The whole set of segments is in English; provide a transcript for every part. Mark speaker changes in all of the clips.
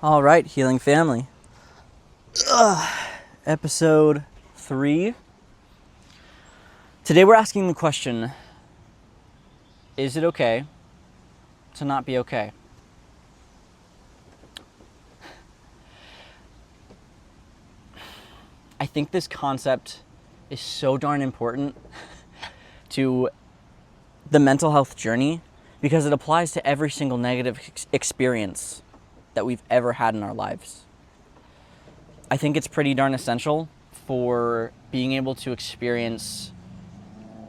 Speaker 1: All right, Healing Family. Episode 3. Today we're asking the question, is it okay to not be okay? I think this concept is so darn important to the mental health journey because it applies to every single negative experience that we've ever had in our lives. I think it's pretty darn essential for being able to experience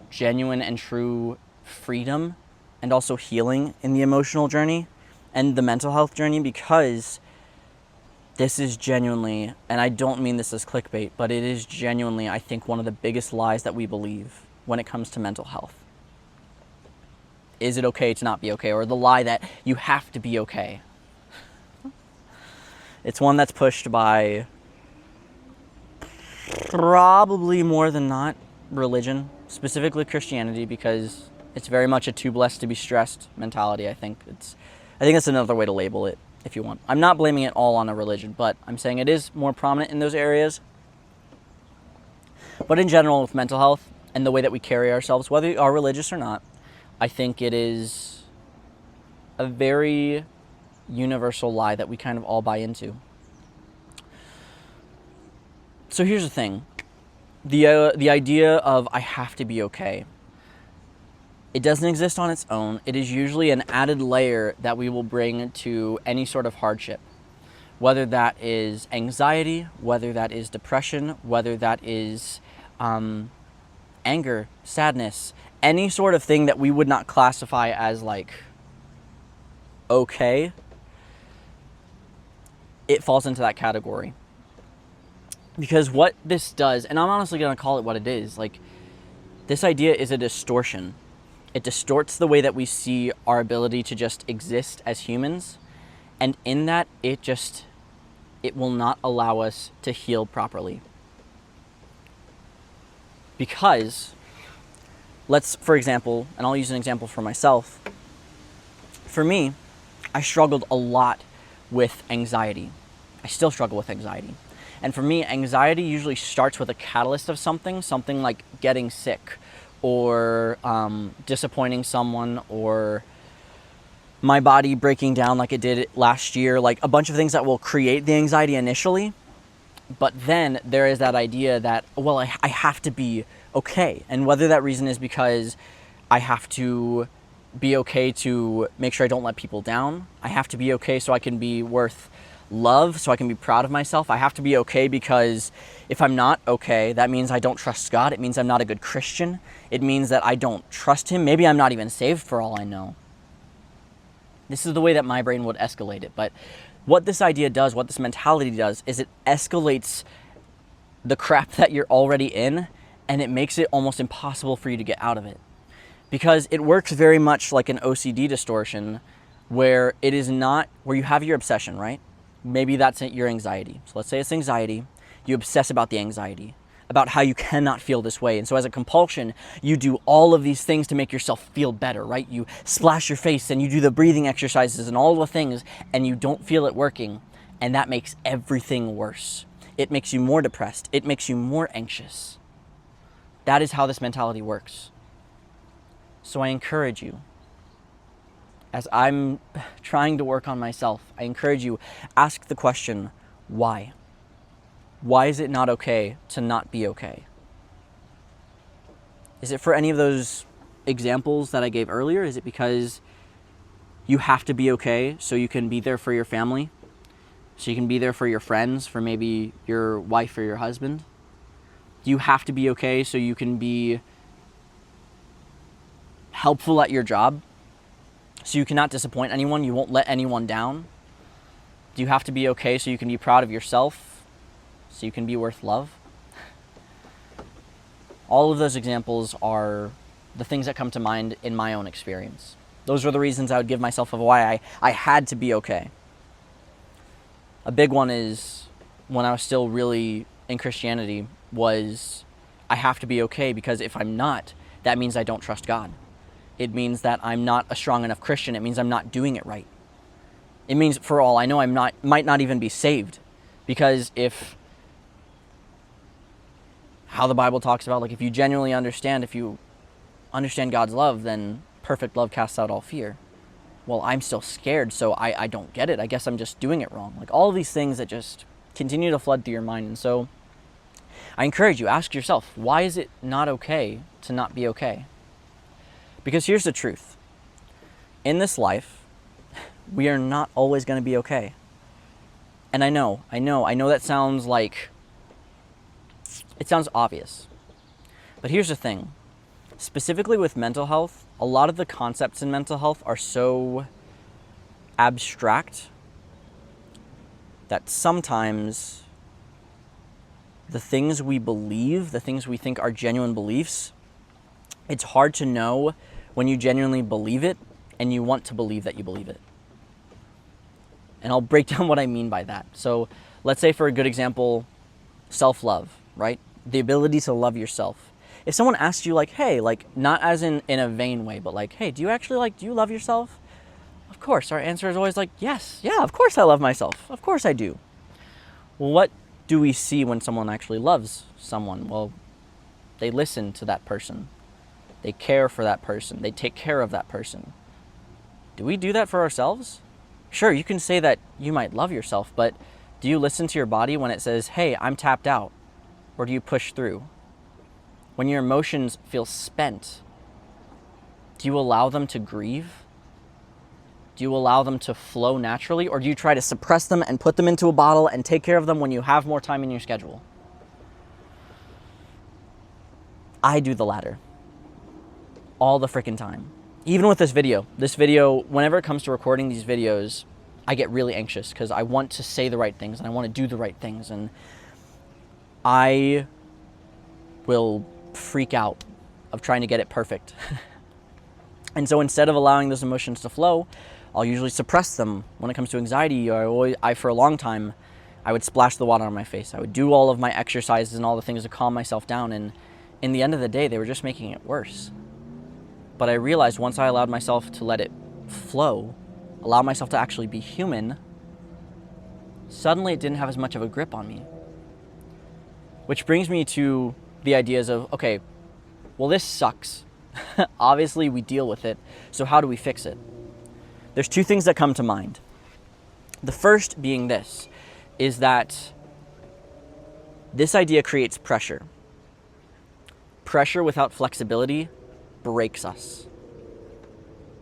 Speaker 1: genuine and true freedom and also healing in the emotional journey and the mental health journey, because this is genuinely, and I don't mean this as clickbait, but it is genuinely, I think, one of the biggest lies that we believe when it comes to mental health. Is it okay to not be okay? Or the lie that you have to be okay. It's one that's pushed by probably more than not religion, specifically Christianity, because it's very much a too blessed to be stressed mentality. I think that's another way to label it, if you want. I'm not blaming it all on a religion, but I'm saying it is more prominent in those areas. But in general, with mental health and the way that we carry ourselves, whether you are religious or not, I think it is a very universal lie that we kind of all buy into. So here's the thing. The idea of I have to be okay. It doesn't exist on its own. It is usually an added layer that we will bring to any sort of hardship. Whether that is anxiety, whether that is depression, whether that is anger, sadness, any sort of thing that we would not classify as like okay, it falls into that category. Because what this does, and I'm honestly going to call it what it is, like, this idea is a distortion. It distorts the way that we see our ability to just exist as humans, and in that, it will not allow us to heal properly. Because, for example, and I'll use an example for myself. For me, I struggled a lot with anxiety. I still struggle with anxiety. And for me, anxiety usually starts with a catalyst of something like getting sick or disappointing someone, or my body breaking down like it did last year, like a bunch of things that will create the anxiety initially. But then there is that idea that, well, I have to be okay. And whether that reason is because I have to be okay to make sure I don't let people down. I have to be okay so I can be worth love, so I can be proud of myself. I have to be okay because if I'm not okay, that means I don't trust God. It means I'm not a good Christian. It means that I don't trust Him. Maybe I'm not even saved for all I know. This is the way that my brain would escalate it. But what this idea does, what this mentality does, is it escalates the crap that you're already in, and it makes it almost impossible for you to get out of it. Because it works very much like an OCD distortion, where it is not, where you have your obsession, right? Maybe that's your anxiety. So let's say it's anxiety. You obsess about the anxiety, about how you cannot feel this way. And so as a compulsion, you do all of these things to make yourself feel better, right? You splash your face and you do the breathing exercises and all the things, and you don't feel it working. And that makes everything worse. It makes you more depressed. It makes you more anxious. That is how this mentality works. So I encourage you, as I'm trying to work on myself, I encourage you, ask the question, why? Why is it not okay to not be okay? Is it for any of those examples that I gave earlier? Is it because you have to be okay so you can be there for your family? So you can be there for your friends, for maybe your wife or your husband? Do you have to be okay so you can be helpful at your job? So you cannot disappoint anyone, you won't let anyone down? Do you have to be okay so you can be proud of yourself? So you can be worth love? All of those examples are the things that come to mind in my own experience. Those were the reasons I would give myself of why I had to be okay. A big one is, when I was still really in Christianity, was I have to be okay because if I'm not, that means I don't trust God. It means that I'm not a strong enough Christian. It means I'm not doing it right. It means, for all I know, might not even be saved. Because if how the Bible talks about, like, if you genuinely understand, if you understand God's love, then perfect love casts out all fear. Well, I'm still scared, so I don't get it. I guess I'm just doing it wrong. Like, all of these things that just continue to flood through your mind. And so I encourage you, ask yourself, why is it not okay to not be okay? Because here's the truth. In this life, we are not always going to be okay. And I know that sounds like, it sounds obvious. But here's the thing. Specifically with mental health, a lot of the concepts in mental health are so abstract that sometimes the things we believe, the things we think are genuine beliefs, it's hard to know when you genuinely believe it and you want to believe that you believe it. And I'll break down what I mean by that. So let's say, for a good example, self-love, right? The ability to love yourself. If someone asks you, like, hey, like, not as in a vain way, but like, hey, do you love yourself? Of course, our answer is always like, yes, yeah, of course I love myself. Of course I do. Well, what do we see when someone actually loves someone? Well, they listen to that person. They care for that person. They take care of that person. Do we do that for ourselves? Sure, you can say that you might love yourself, but do you listen to your body when it says, hey, I'm tapped out? Or do you push through? When your emotions feel spent, do you allow them to grieve? Do you allow them to flow naturally? Or do you try to suppress them and put them into a bottle and take care of them when you have more time in your schedule? I do the latter. All the freaking time. Even with this video, whenever it comes to recording these videos, I get really anxious because I want to say the right things and I want to do the right things, and I will freak out of trying to get it perfect. And so instead of allowing those emotions to flow, I'll usually suppress them. When it comes to anxiety, for a long time, I would splash the water on my face. I would do all of my exercises and all the things to calm myself down, and in the end of the day, they were just making it worse. But I realized once I allowed myself to let it flow, allow myself to actually be human, suddenly it didn't have as much of a grip on me. Which brings me to the ideas of, okay, well, this sucks. Obviously, we deal with it. So how do we fix it? There's two things that come to mind. The first being this, is that this idea creates pressure. Pressure without flexibility breaks us.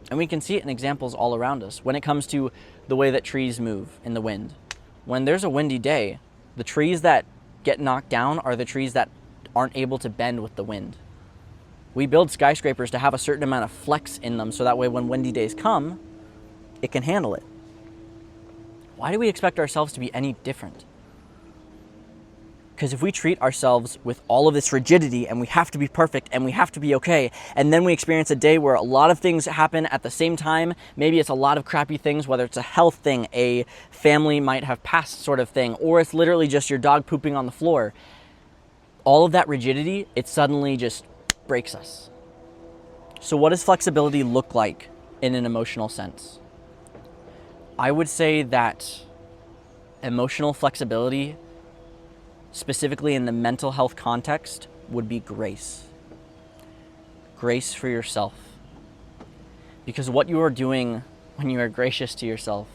Speaker 1: And we can see it in examples all around us. When it comes to the way that trees move in the wind. When there's a windy day, the trees that get knocked down are the trees that aren't able to bend with the wind. We build skyscrapers to have a certain amount of flex in them so that way when windy days come, it can handle it. Why do we expect ourselves to be any different? Because if we treat ourselves with all of this rigidity and we have to be perfect and we have to be okay, and then we experience a day where a lot of things happen at the same time, maybe it's a lot of crappy things, whether it's a health thing, a family might have passed sort of thing, or it's literally just your dog pooping on the floor. All of that rigidity, it suddenly just breaks us. So what does flexibility look like in an emotional sense? I would say that emotional flexibility, specifically in the mental health context, would be grace. Grace for yourself. Because what you are doing when you are gracious to yourself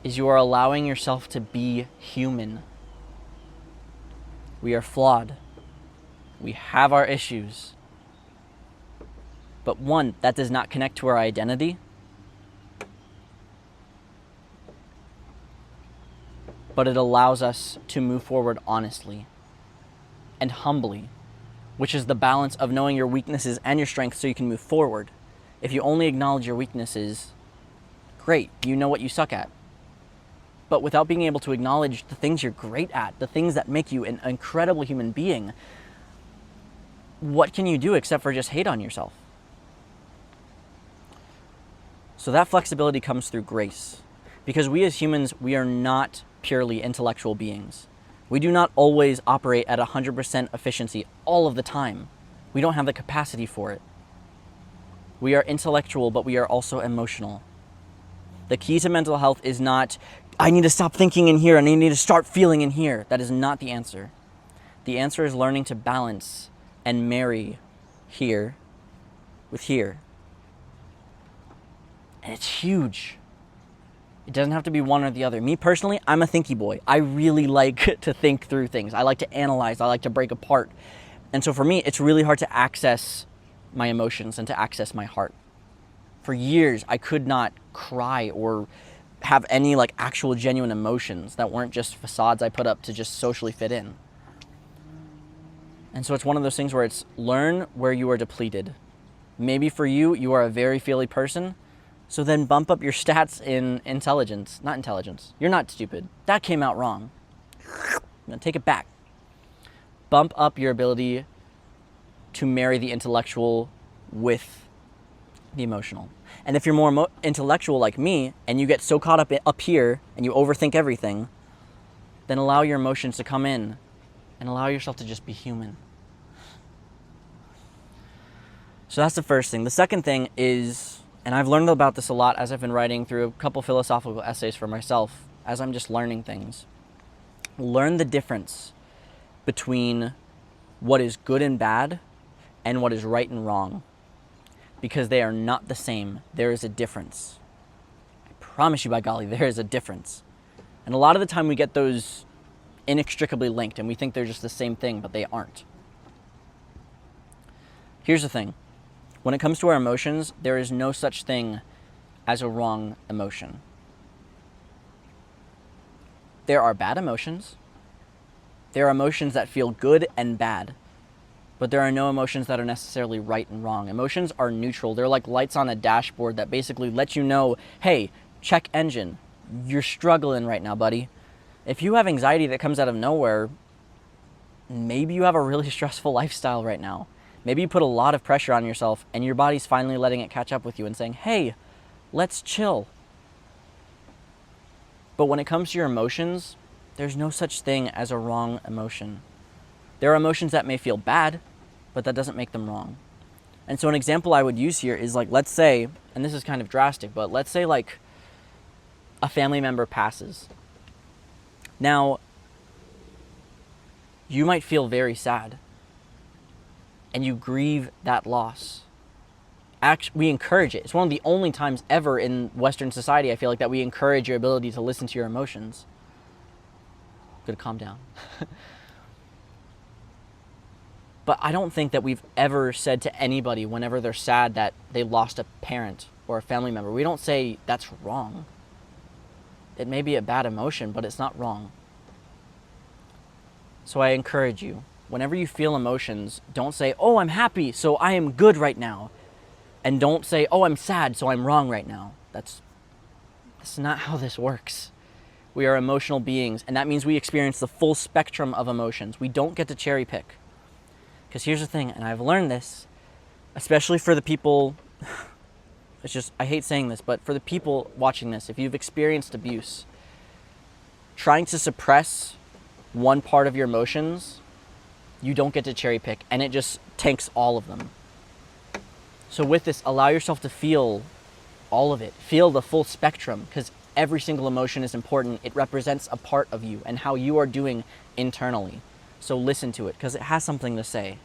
Speaker 1: is you are allowing yourself to be human. We are flawed. We have our issues. But one, that does not connect to our identity. But it allows us to move forward honestly and humbly, which is the balance of knowing your weaknesses and your strengths so you can move forward. If you only acknowledge your weaknesses, great, you know what you suck at. But without being able to acknowledge the things you're great at, the things that make you an incredible human being, what can you do except for just hate on yourself? So that flexibility comes through grace. Because we as humans, we are not purely intellectual beings. We do not always operate at 100% efficiency all of the time. We don't have the capacity for it. We are intellectual, but we are also emotional. The key to mental health is not, I need to stop thinking in here and I need to start feeling in here. That is not the answer. The answer is learning to balance and marry here with here. And it's huge. It doesn't have to be one or the other. Me personally, I'm a thinky boy. I really like to think through things. I like to analyze. I like to break apart. And so for me, it's really hard to access my emotions and to access my heart. For years, I could not cry or have any like actual genuine emotions that weren't just facades I put up to just socially fit in. And so it's one of those things where it's learn where you are depleted. Maybe for you, you are a very feely person, so then bump up your stats in intelligence. Not intelligence. You're not stupid. That came out wrong. Now take it back. Bump up your ability to marry the intellectual with the emotional. And if you're more intellectual like me, and you get so caught up here, and you overthink everything, then allow your emotions to come in, and allow yourself to just be human. So that's the first thing. The second thing is, and I've learned about this a lot as I've been writing through a couple philosophical essays for myself, as I'm just learning things. Learn the difference between what is good and bad and what is right and wrong, because they are not the same. There is a difference. I promise you, by golly, there is a difference. And a lot of the time we get those inextricably linked and we think they're just the same thing, but they aren't. Here's the thing. When it comes to our emotions, there is no such thing as a wrong emotion. There are bad emotions. There are emotions that feel good and bad, but there are no emotions that are necessarily right and wrong. Emotions are neutral. They're like lights on a dashboard that basically let you know, hey, check engine. You're struggling right now, buddy. If you have anxiety that comes out of nowhere, maybe you have a really stressful lifestyle right now. Maybe you put a lot of pressure on yourself and your body's finally letting it catch up with you and saying, hey, let's chill. But when it comes to your emotions, there's no such thing as a wrong emotion. There are emotions that may feel bad, but that doesn't make them wrong. And so an example I would use here is like, let's say, and this is kind of drastic, but let's say like a family member passes. Now, you might feel very sad and you grieve that loss. Actually, we encourage it. It's one of the only times ever in Western society, I feel like, that we encourage your ability to listen to your emotions. Good, calm down. But I don't think that we've ever said to anybody whenever they're sad that they lost a parent or a family member, we don't say that's wrong. It may be a bad emotion, but it's not wrong. So I encourage you, whenever you feel emotions, don't say, oh, I'm happy, so I am good right now. And don't say, oh, I'm sad, so I'm wrong right now. That's not how this works. We are emotional beings, and that means we experience the full spectrum of emotions. We don't get to cherry pick. Because here's the thing, and I've learned this, especially for the people, it's just, I hate saying this, but for the people watching this, if you've experienced abuse, trying to suppress one part of your emotions, you don't get to cherry pick, and it just tanks all of them. So with this, allow yourself to feel all of it. Feel the full spectrum, because every single emotion is important. It represents a part of you and how you are doing internally. So listen to it, because it has something to say.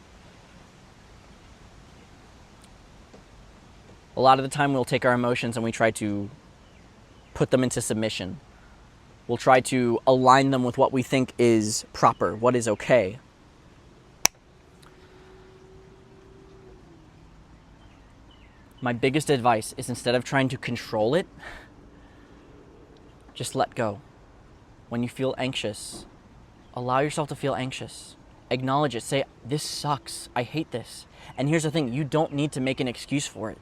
Speaker 1: A lot of the time we'll take our emotions and we try to put them into submission. We'll try to align them with what we think is proper, what is okay. My biggest advice is, instead of trying to control it, just let go. When you feel anxious, allow yourself to feel anxious. Acknowledge it. Say, this sucks. I hate this. And here's the thing. You don't need to make an excuse for it.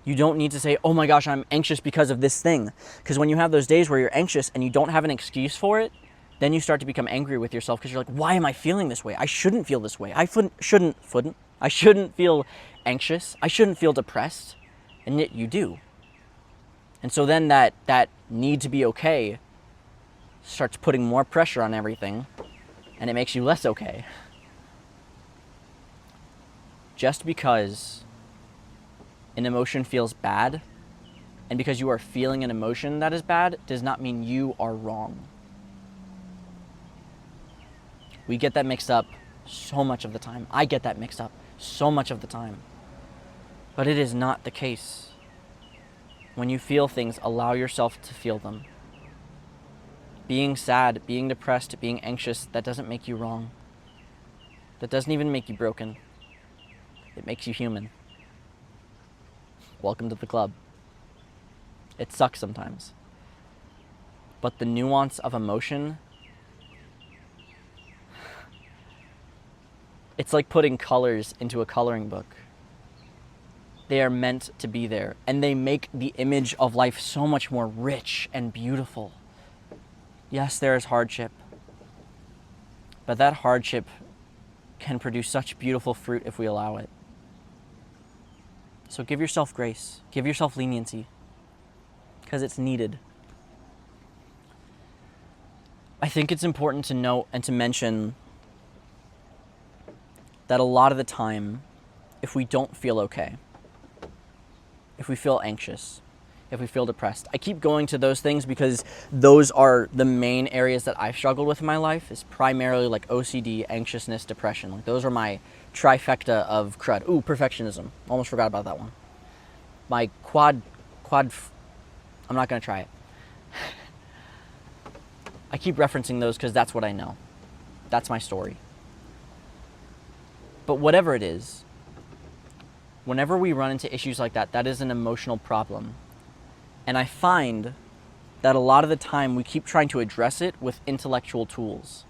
Speaker 1: You don't need to say, oh my gosh, I'm anxious because of this thing. Because when you have those days where you're anxious and you don't have an excuse for it, then you start to become angry with yourself, because you're like, why am I feeling this way? I shouldn't feel this way. I shouldn't feel anxious. I shouldn't feel depressed. And yet you do. And so then that need to be okay starts putting more pressure on everything, and it makes you less okay. Just because an emotion feels bad and because you are feeling an emotion that is bad does not mean you are wrong. We get that mixed up so much of the time. I get that mixed up so much of the time. But it is not the case. When you feel things, allow yourself to feel them. Being sad, being depressed, being anxious, that doesn't make you wrong. That doesn't even make you broken. It makes you human. Welcome to the club. It sucks sometimes. But the nuance of emotion, it's like putting colors into a coloring book. They are meant to be there, and they make the image of life so much more rich and beautiful. Yes, there is hardship, but that hardship can produce such beautiful fruit if we allow it. So give yourself grace, give yourself leniency, because it's needed. I think it's important to note and to mention that a lot of the time, if we don't feel okay, if we feel anxious, if we feel depressed, I keep going to those things because those are the main areas that I've struggled with in my life, is primarily like OCD, anxiousness, depression. Like those are my trifecta of crud. Ooh, perfectionism. Almost forgot about that one. My quad, I'm not going to try it. I keep referencing those because that's what I know. That's my story. But whatever it is, whenever we run into issues like that, that is an emotional problem. And I find that a lot of the time we keep trying to address it with intellectual tools.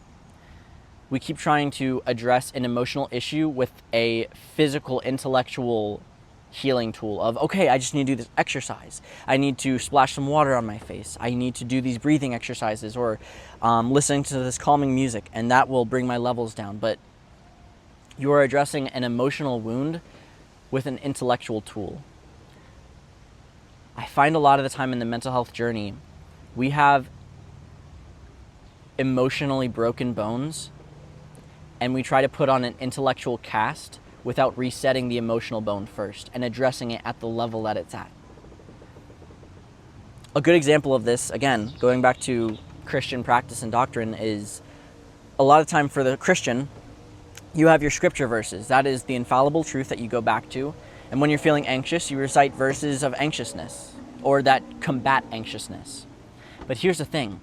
Speaker 1: We keep trying to address an emotional issue with a physical, intellectual healing tool of, okay, I just need to do this exercise. I need to splash some water on my face. I need to do these breathing exercises or listening to this calming music, and that will bring my levels down. But you are addressing an emotional wound with an intellectual tool. I find a lot of the time in the mental health journey, we have emotionally broken bones and we try to put on an intellectual cast without resetting the emotional bone first and addressing it at the level that it's at. A good example of this, again, going back to Christian practice and doctrine, is a lot of time for the Christian, you have your scripture verses. That is the infallible truth that you go back to. And when you're feeling anxious, you recite verses of anxiousness or that combat anxiousness. But here's the thing.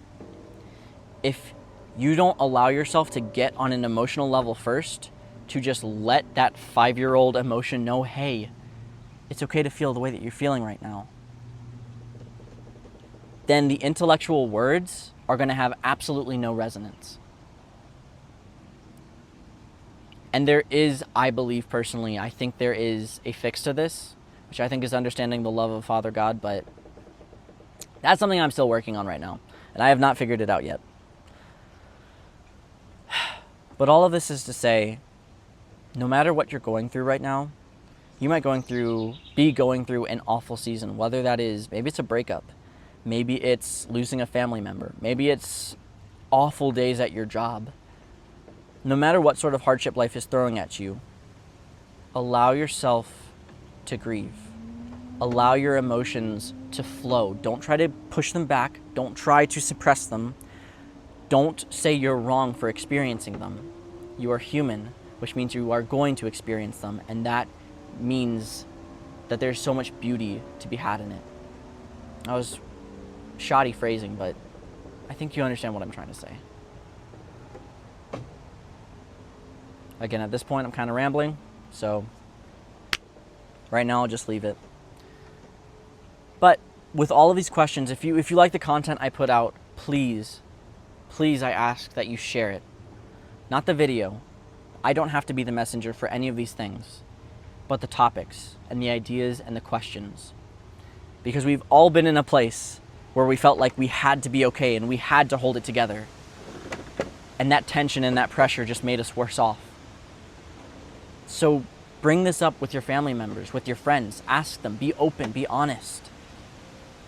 Speaker 1: If you don't allow yourself to get on an emotional level first, to just let that 5-year-old emotion know, hey, it's okay to feel the way that you're feeling right now, then the intellectual words are going to have absolutely no resonance. And there is, I believe personally, I think there is a fix to this, which I think is understanding the love of Father God, but that's something I'm still working on right now, and I have not figured it out yet. But all of this is to say, no matter what you're going through right now, you might be going through an awful season, whether that is, maybe it's a breakup, maybe it's losing a family member, maybe it's awful days at your job. No matter what sort of hardship life is throwing at you, allow yourself to grieve. Allow your emotions to flow. Don't try to push them back. Don't try to suppress them. Don't say you're wrong for experiencing them. You are human, which means you are going to experience them, and that means that there's so much beauty to be had in it. That was shoddy phrasing, but I think you understand what I'm trying to say. Again, at this point, I'm kind of rambling, so right now I'll just leave it. But with all of these questions, if you like the content I put out, please, I ask that you share it. Not the video. I don't have to be the messenger for any of these things, but the topics and the ideas and the questions. Because we've all been in a place where we felt like we had to be okay and we had to hold it together. And that tension and that pressure just made us worse off. So bring this up with your family members, with your friends. Ask them. Be open. Be honest.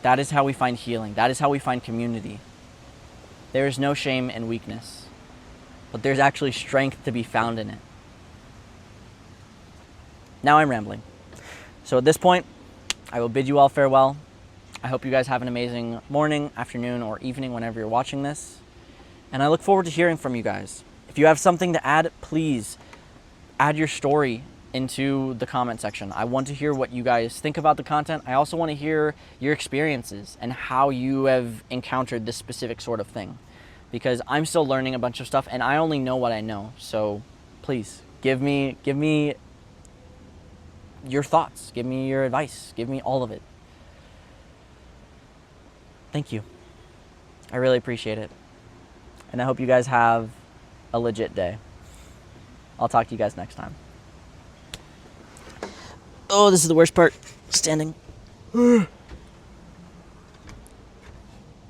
Speaker 1: That is how we find healing. That is how we find community. There is no shame in weakness, but there's actually strength to be found in it. Now I'm rambling. So at this point, I will bid you all farewell. I hope you guys have an amazing morning, afternoon, or evening whenever you're watching this. And I look forward to hearing from you guys. If you have something to add, please add your story into the comment section. I want to hear what you guys think about the content. I also want to hear your experiences and how you have encountered this specific sort of thing, because I'm still learning a bunch of stuff and I only know what I know. So please give me your thoughts, give me your advice, give me all of it. Thank you. I really appreciate it. And I hope you guys have a legit day. I'll talk to you guys next time. Oh, this is the worst part. Standing.